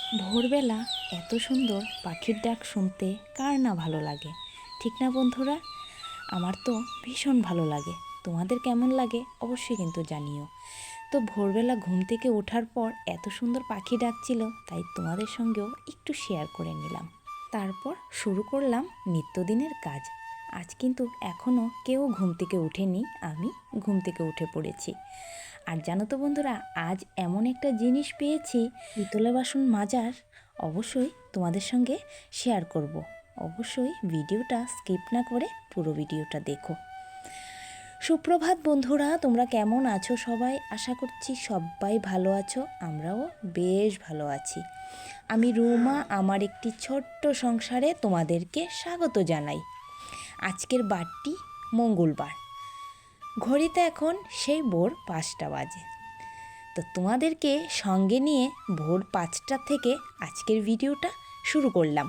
ভোরবেলা এত সুন্দর পাখির ডাক শুনতে কার না ভালো লাগে, ঠিক না বন্ধুরা? আমার তো ভীষণ ভালো লাগে। তোমাদের কেমন লাগে অবশ্যই কিন্তু জানিও। তো ভোরবেলা ঘুম থেকে ওঠার পর এত সুন্দর পাখি ডাকছিল, তাই তোমাদের সঙ্গেও একটু শেয়ার করে নিলাম। তারপর শুরু করলাম নিত্যদিনের কাজ। আজ কিন্তু এখনও কেউ ঘুম থেকে ওঠেনি, আমি ঘুম থেকে উঠে পড়েছি। আর জানো তো বন্ধুরা, আজ এমন একটা জিনিস পেয়েছি, পিতলের বাসন মাজার। অবশ্যই তোমাদের সঙ্গে শেয়ার করব। অবশ্যই ভিডিওটা স্কিপ না করে পুরো ভিডিওটা দেখো। সুপ্রভাত বন্ধুরা, তোমরা কেমন আছো সবাই? আশা করছি সবাই ভালো আছো, আমরাও বেশ ভালো আছি। আমি রুমা, আমার একটি ছোট্ট সংসারে তোমাদেরকে স্বাগত জানাই। আজকের বারটি মঙ্গলবার, ঘড়িতে এখন সেই ভোর 5টা বাজে। তো তোমাদেরকে সঙ্গে নিয়ে ভোর 5টা থেকে আজকের ভিডিওটা শুরু করলাম।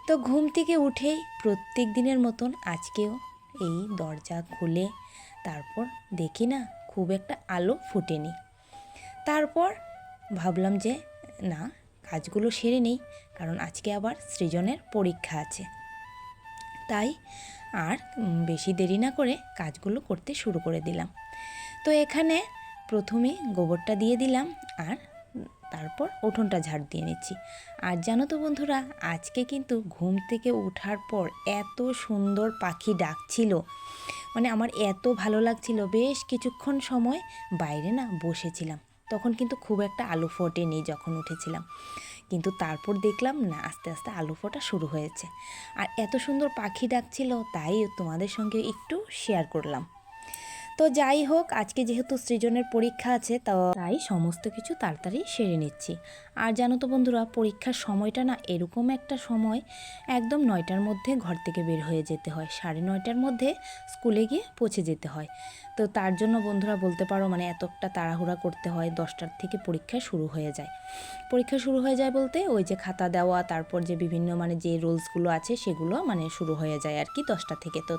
তো ঘুম থেকে উঠেই প্রত্যেক দিনের মতন আজকেও এই দরজা খুলে তারপর দেখি না খুব একটা আলো ফুটেনি। তারপর ভাবলাম যে না, কাজগুলো সেরে নেই, কারণ আজকে আবার সৃজনের পরীক্ষা আছে। তাই আর বেশি দেরি না করে কাজগুলো করতে শুরু করে দিলাম। তো এখানে প্রথমে গোবরটা দিয়ে দিলাম আর তারপর উঠোনটা ঝাড় দিয়ে নিচ্ছি। আর জানো তো বন্ধুরা, আজকে কিন্তু ঘুম থেকে ওঠার পর এত সুন্দর পাখি ডাকছিল, মানে আমার এত ভালো লাগছিল। বেশ কিছুক্ষণ সময় বাইরে না বসেছিলাম, তখন কিন্তু খুব একটা আলো ফোটেনি যখন উঠেছিলাম, কিন্তু তারপর দেখলাম না আস্তে আস্তে আলো ফোটা শুরু হয়েছে। আর এত সুন্দর পাখি ডাকছিল, তাই তোমাদের সঙ্গে একটু শেয়ার করলাম। তো যাই হোক, আজকে যেহেতু সৃজনের পরীক্ষা আছে, তাই সমস্ত কিছু তাড়াতাড়ি সেরে নিচ্ছি। আর জানো তো বন্ধুরা, পরীক্ষার সময়টা না এরকম একটা সময়, একদম 9টার মধ্যে ঘর থেকে বের হয়ে যেতে হয়, 9:30টার মধ্যে স্কুলে গিয়ে পৌঁছে যেতে হয়। তো তার জন্য বন্ধুরা বলতে পারো মানে এতটা তাড়াহুড়া করতে হয়। 10টার থেকে পরীক্ষা শুরু হয়ে যায়। পরীক্ষা শুরু হয়ে যায় বলতে ওই যে খাতা দেওয়া, তারপর যে বিভিন্ন মানে যে রুলসগুলো আছে সেগুলো মানে শুরু হয়ে যায় আর কি 10টা থেকে। তো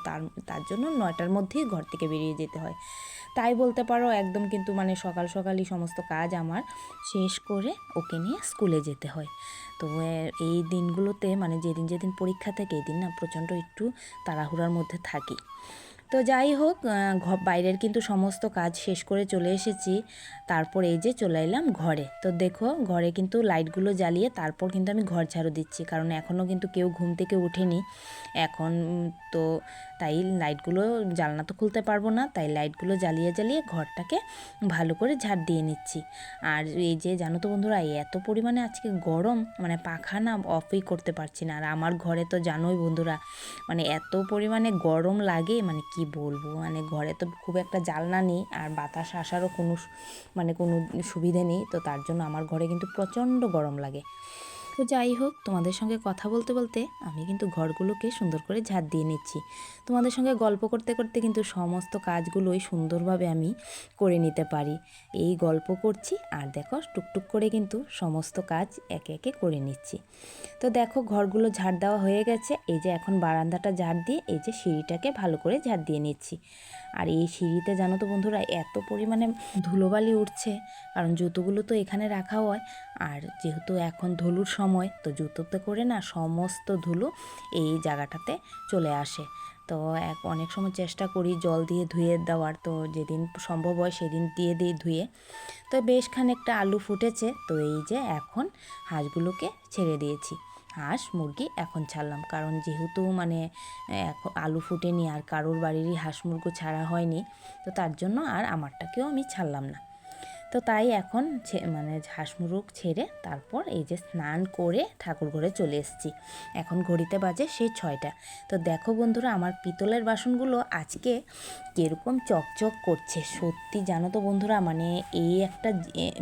তার জন্য 9টার মধ্যেই ঘর থেকে বেরিয়ে যেতে হয়। তাই বলতে পারো একদম কিন্তু মানে সকাল সকালই সমস্ত কাজ আমার শেষ করে ওকে নিয়ে স্কুলে যেতে হয়। তো এই দিনগুলোতে মানে যেদিন যেদিন পরীক্ষা থাকে এই দিন না প্রচণ্ড একটু তাড়াহুড়ার মধ্যে থাকি। তো যাই হোক, বাইরের কিন্তু সমস্ত কাজ শেষ করে চলে এসেছি। তারপর এই যে চলে এলাম ঘরে। তো দেখো ঘরে কিন্তু লাইটগুলো জ্বালিয়ে তারপর কিন্তু আমি ঘর ঝাড়ু দিচ্ছি, কারণ এখনও কিন্তু কেউ ঘুম থেকে ওঠেনি এখন। তো তাই লাইটগুলো, জানলা তো খুলতে পারবো না, তাই লাইটগুলো জ্বালিয়ে জ্বালিয়ে ঘরটাকে ভালো করে ঝাড় দিয়ে নিচ্ছি। আর এই যে জানো তো বন্ধুরা, এত পরিমাণে আজকে গরম, মানে পাখা না অফই করতে পারছি না। আর আমার ঘরে তো জানোই বন্ধুরা, মানে এত পরিমাণে গরম লাগে, মানে কি বলবো, মানে ঘরে তো খুব একটা জানলা নেই আর বাতাস আসারও কোনো সুবিধে নেই। তো তার জন্য আমার ঘরে কিন্তু প্রচণ্ড গরম লাগে। তো যাই হোক, তোমাদের সঙ্গে কথা বলতে বলতে আমি কিন্তু ঘরগুলোকে সুন্দর করে ঝাড় দিয়ে নিচ্ছি। তোমাদের সঙ্গে গল্প করতে করতে কিন্তু সমস্ত কাজগুলোই সুন্দরভাবে আমি করে নিতে পারি। এই গল্প করছি আর দেখো টুকটুক করে কিন্তু সমস্ত কাজ একে একে করে নিচ্ছি। তো দেখো ঘরগুলো ঝাড় দেওয়া হয়ে গেছে। এই যে এখন বারান্দাটা ঝাড় দিয়ে এই যে সিঁড়িটাকে ভালো করে ঝাড় দিয়ে নিচ্ছি। আর এই সিঁড়িতে জানো তো বন্ধুরা, এত পরিমাণে ধুলোবালি উঠছে, কারণ জুতোগুলো তো এখানে রাখা হয়। আর যেহেতু এখন ধুলোর সময়, তো জুতোতে করে না সমস্ত ধুলো এই জায়গাটাতে চলে আসে। তো অনেক সময় চেষ্টা করি জল দিয়ে ধুয়ে দেওয়ার, তো যেদিন সম্ভব হয় সেদিন দিয়ে দিই ধুয়ে। তো বেশ খানিকটা আলু ফুটেছে, তো এই যে এখন হাঁসগুলোকে ছেড়ে দিয়েছি। হাঁস মুরগি এখন ছাড়লাম, কারণ যেহেতু মানে এখন আলু ফুটেনি আর কারোর বাড়িরই হাঁস মুরগি ছাড়া হয়নি, তো তার জন্য আর আমারটাকেও আমি ছাড়লাম না। তো তাই এখন মানে হাঁস মুরগ ছেড়ে তারপর এই যে স্নান করে ঠাকুর ঘরে চলে এসেছি। এখন ঘড়িতে বাজে সেই 6টা। তো দেখো বন্ধুরা, আমার পিতলের বাসনগুলো আজকে কীরকম চকচক করছে। সত্যি জানো তো বন্ধুরা, মানে এই একটা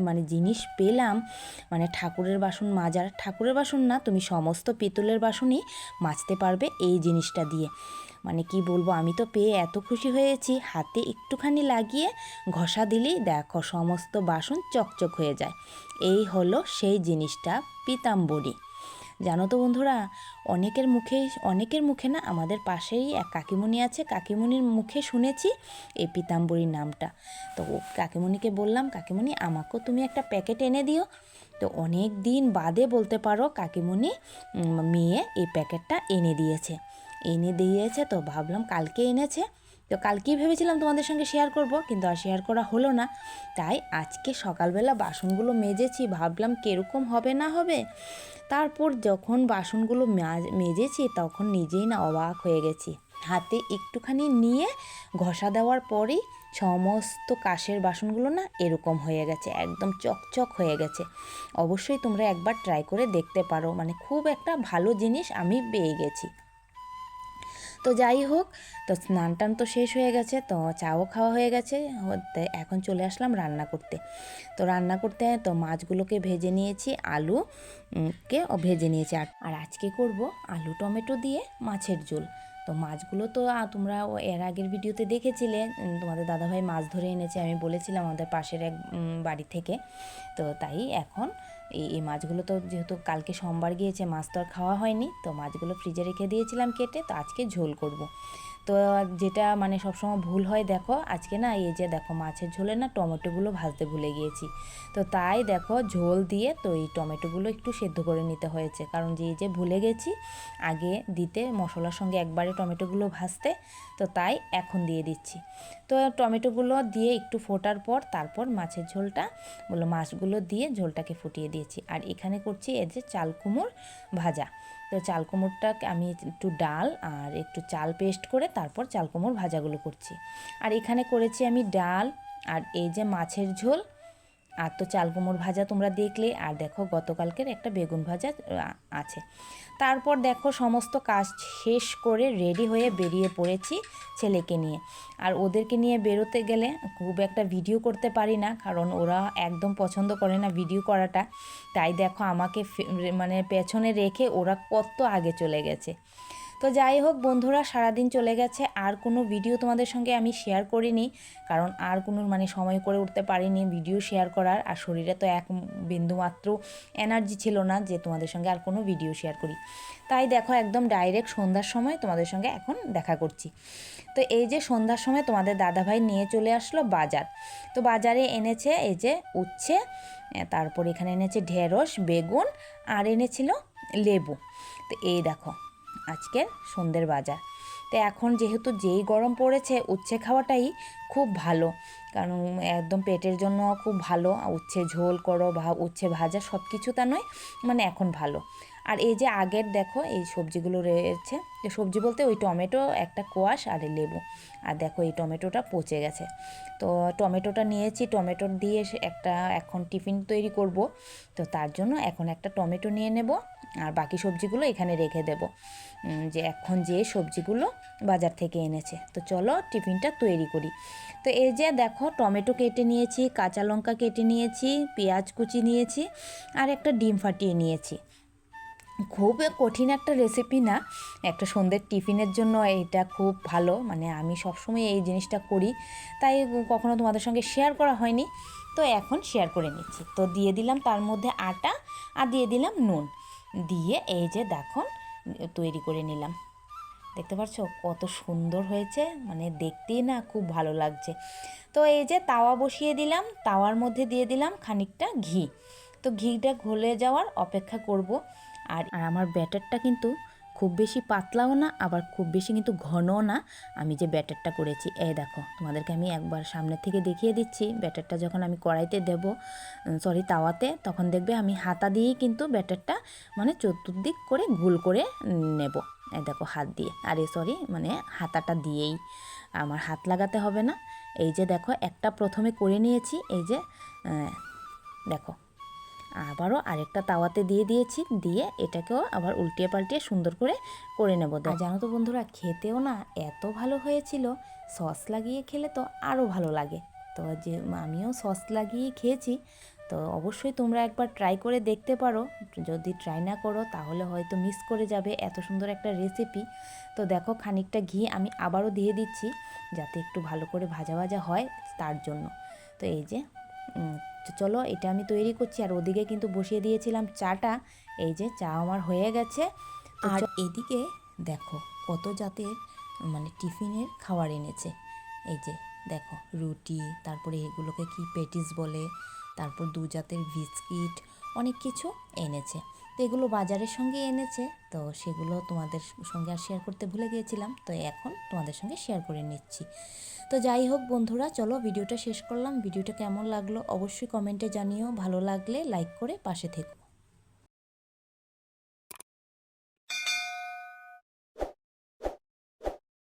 মানে জিনিস পেলাম, মানে ঠাকুরের বাসন মাজার, ঠাকুরের বাসন না, তুমি সমস্ত পিতলের বাসনই মাজতে পারবে এই জিনিসটা দিয়ে। মানে কি বলবো, আমি তো পেয়ে এত খুশি হয়েছি। হাতে একটুখানি লাগিয়ে ঘষা দিলেই দেখো সমস্ত বাসন চকচক হয়ে যায়। এই হলো সেই জিনিসটা, পিতাম্বরী। জানো তো বন্ধুরা, অনেকের মুখে না, আমাদের পাশেই এক কাকিমণি আছে, কাকিমণির মুখে শুনেছি এই পিতাম্বরী নামটা। তো কাকিমণিকে বললাম, কাকিমণি আমাকেও তুমি একটা প্যাকেট এনে দিও। তো অনেক দিন বাদে বলতে পারো কাকিমণি মেয়ে এই প্যাকেটটা এনে দিয়েছে। তো ভাবলাম কালকে এনেছে, তো কালকেই ভেবেছিলাম তোমাদের সঙ্গে শেয়ার করব, কিন্তু আর শেয়ার করা হলো না। তাই আজকে সকালবেলা বাসনগুলো মেজেছি, ভাবলাম কীরকম হবে না হবে। তারপর যখন বাসনগুলো মেজেছি তখন নিজেই না অবাক হয়ে গেছি। হাতে একটুখানি নিয়ে ঘষা দেওয়ার পরেই সমস্ত কাঁচের বাসনগুলো না এরকম হয়ে গেছে, একদম চকচক হয়ে গেছে। অবশ্যই তোমরা একবার ট্রাই করে দেখতে পারো, মানে খুব একটা ভালো জিনিস আমি পেয়ে গেছি। তো যাই হোক, তো স্নান টান তো শেষ হয়ে গেছে, তো চাও খাওয়া হয়ে গেছে, এখন চলে আসলাম রান্না করতে। তো রান্না করতে তো মাছগুলোকে ভেজে নিয়েছি, আলুকে ভেজে নিয়েছি। আর আজকে করব আলু টমেটো দিয়ে মাছের ঝোল। তো মাছগুলো তো তোমরা এর আগের ভিডিওতে দেখেছিলে, তোমাদের দাদাভাই মাছ ধরে এনেছে, আমি বলেছিলাম আমাদের পাশের এক বাড়ি থেকে। তো তাই এখন এই মাছগুলো তো যেহেতু কালকে সোমবার গিয়েছে, মাছ তো আর খাওয়া হয়নি, তো মাছগুলো ফ্রিজে রেখে দিয়েছিলাম কেটে। তো আজকে ঝোল করব। তো যেটা মানে সবসময় ভুল হয়, দেখো আজকে না এই যে দেখো মাছের ঝোলে না টমেটোগুলো ভাজতে ভুলে গিয়েছি। তো তাই দেখো ঝোল দিয়ে তো এই টমেটোগুলো একটু সেদ্ধ করে নিতে হয়েছে, কারণ যে ভুলে গেছি আগে দিতে মশলার সঙ্গে একবারে টমেটোগুলো ভাজতে, তো তাই এখন দিয়ে দিচ্ছি। তো টমেটোগুলো দিয়ে একটু ফোটার পর তারপর মাছের ঝোলটা মাছগুলো দিয়ে ঝোলটাকে ফুটিয়ে দিয়েছি। আর এখানে করছি এই যে চাল কুমড় ভাজা। তো চাল কুমড়টা আমি একটু ডাল আর একটু চাল পেস্ট করে তারপর চাল কুমড় ভাজাগুলো করছি। আর এখানে করেছি আমি ডাল আর এই যে মাছের ঝোল, আর তো চাল কুমড় ভাজা তোমরা দেখলে, আর দেখো গতকালকের একটা বেগুন ভাজা আছে। তারপর দেখো সমস্ত কাজ শেষ করে রেডি হয়ে বেরিয়ে পড়েছি ছেলেকে নিয়ে। আর ওদেরকে নিয়ে বেরোতে গেলে খুব একটা ভিডিও করতে পারি না, কারণ ওরা একদম পছন্দ করে না ভিডিও করাটা। তাই দেখো আমাকে মানে পেছনে রেখে ওরা কত আগে চলে গেছে। তো যাই হোক বন্ধুরা, সারাদিন চলে গেছে, আর কোনো ভিডিও তোমাদের সঙ্গে আমি শেয়ার করিনি, কারণ আর কোনো মানে সময় করে উঠতে পারিনি ভিডিও শেয়ার করার। আর শরীরে তো এক বিন্দুমাত্র এনার্জি ছিল না যে তোমাদের সঙ্গে আর কোনো ভিডিও শেয়ার করি। তাই দেখো একদম ডাইরেক্ট সন্ধ্যার সময় তোমাদের সঙ্গে এখন দেখা করছি। তো এই যে সন্ধ্যার সময় তোমাদের দাদাভাই নিয়ে চলে আসলো বাজার। তো বাজারে এনেছে এই যে উচ্ছে, তারপর এখানে এনেছে ঢেঁড়স, বেগুন, আর এনেছিল লেবু। তো এই দেখো আজকের সন্ধ্যের বাজার। তো এখন যেহেতু যেই গরম পড়েছে, উচ্ছে খাওয়াটাই খুব ভালো, কারণ একদম পেটের জন্য খুব ভালো। উচ্ছে ঝোল করো বা উচ্ছে ভাজা সব কিছু তা নয়, মানে এখন ভালো। আর এই যে আগের দেখো এই সবজিগুলো রয়েছে, সবজি বলতে ওই টমেটো একটা কোয়াশ আর লেবু। আর দেখো এই টমেটোটা পচে গেছে, তো টমেটোটা নিয়েছি, টমেটো দিয়ে একটা এখন টিফিন তৈরি করব। তো তার জন্য এখন একটা টমেটো নিয়ে নেব, আর বাকি সবজিগুলো এখানে রেখে দেব, যে এখন যে সবজিগুলো বাজার থেকে এনেছে। তো চলো টিফিনটা তৈরি করি। তো এই যে দেখো টমেটো কেটে নিয়েছি, কাঁচা লঙ্কা কেটে নিয়েছি, পেঁয়াজ কুচি নিয়েছি, আর একটা ডিম ফাটিয়ে নিয়েছি। খুব কঠিন একটা রেসিপি না, একটা সন্ধ্যের টিফিনের জন্য এটা খুব ভালো, মানে আমি সবসময় এই জিনিসটা করি, তাই কখনো তোমাদের সঙ্গে শেয়ার করা হয়নি, তো এখন শেয়ার করে নিচ্ছি। তো দিয়ে দিলাম তার মধ্যে আটা, আর দিয়ে দিলাম নুন, দিয়ে এই যে দেখো তৈরি করে নিলাম। দেখতে পাচ্ছ কত সুন্দর হয়েছে, মানে দেখতেই না খুব ভালো লাগছে। তো এই যে তাওয়া বসিয়ে দিলাম, তাওয়ার মধ্যে দিয়ে দিলাম খানিকটা ঘি। তো ঘিটা গলে যাওয়ার অপেক্ষা করব। আর আমার ব্যাটারটা কিন্তু খুব বেশি পাতলাও না, আবার খুব বেশি কিন্তু ঘনও না। আমি যে ব্যাটারটা করেছি, এই দেখো তোমাদেরকে আমি একবার সামনে থেকে দেখিয়ে দিচ্ছি। ব্যাটারটা যখন আমি কড়াইতে দেব, তাওয়াতে, তখন দেখবে আমি হাতা দিয়েই কিন্তু ব্যাটারটা মানে চতুর্দিক করে গোল করে নেব। এই দেখো হাত দিয়ে, মানে হাতাটা দিয়েই, আমার হাত লাগাতে হবে না। এই যে দেখো একটা প্রথমে করে নিয়েছি, এই যে দেখো আবারও আরেকটা তাওয়াতে দিয়ে দিয়েছি, দিয়ে এটাকেও আবার উল্টিয়ে পাল্টিয়ে সুন্দর করে নেব। আর জানো তো বন্ধুরা, খেতেও না এত ভালো হয়েছিল, সস লাগিয়ে খেলে তো আরও ভালো লাগে। তো যে আমিও সস লাগিয়েই খেয়েছি। তো অবশ্যই তোমরা একবার ট্রাই করে দেখতে পারো, যদি ট্রাই না করো তাহলে হয়তো মিস করে যাবে এত সুন্দর একটা রেসিপি। তো দেখো খানিকটা ঘি আমি আবারও দিয়ে দিচ্ছি, যাতে একটু ভালো করে ভাজা ভাজা হয় তার জন্য। তো এই যে তো চলো এটা আমি তৈরি করছি, আর ওদিকে কিন্তু বসিয়ে দিয়েছিলাম চাটা। এই যে চা আমার হয়ে গেছে। আর এদিকে দেখো কত জাতের মানে টিফিনের খাবার এনেছে। এই যে দেখো রুটি, তারপরে এগুলোকে কি পেটিস বলে, তারপর দু জাতের বিস্কিট, অনেক কিছু এনেছে। তো এগুলো বাজারের সঙ্গে এনেছে, তো সেগুলো তোমাদের সঙ্গে আর শেয়ার করতে ভুলে গিয়েছিলাম, তো এখন তোমাদের সঙ্গে শেয়ার করে নিচ্ছি। তো যাই হোক বন্ধুরা, চলো ভিডিওটা শেষ করলাম। ভিডিওটা কেমন লাগলো অবশ্যই কমেন্টে জানিও, ভালো লাগলে লাইক করে পাশে থেকো।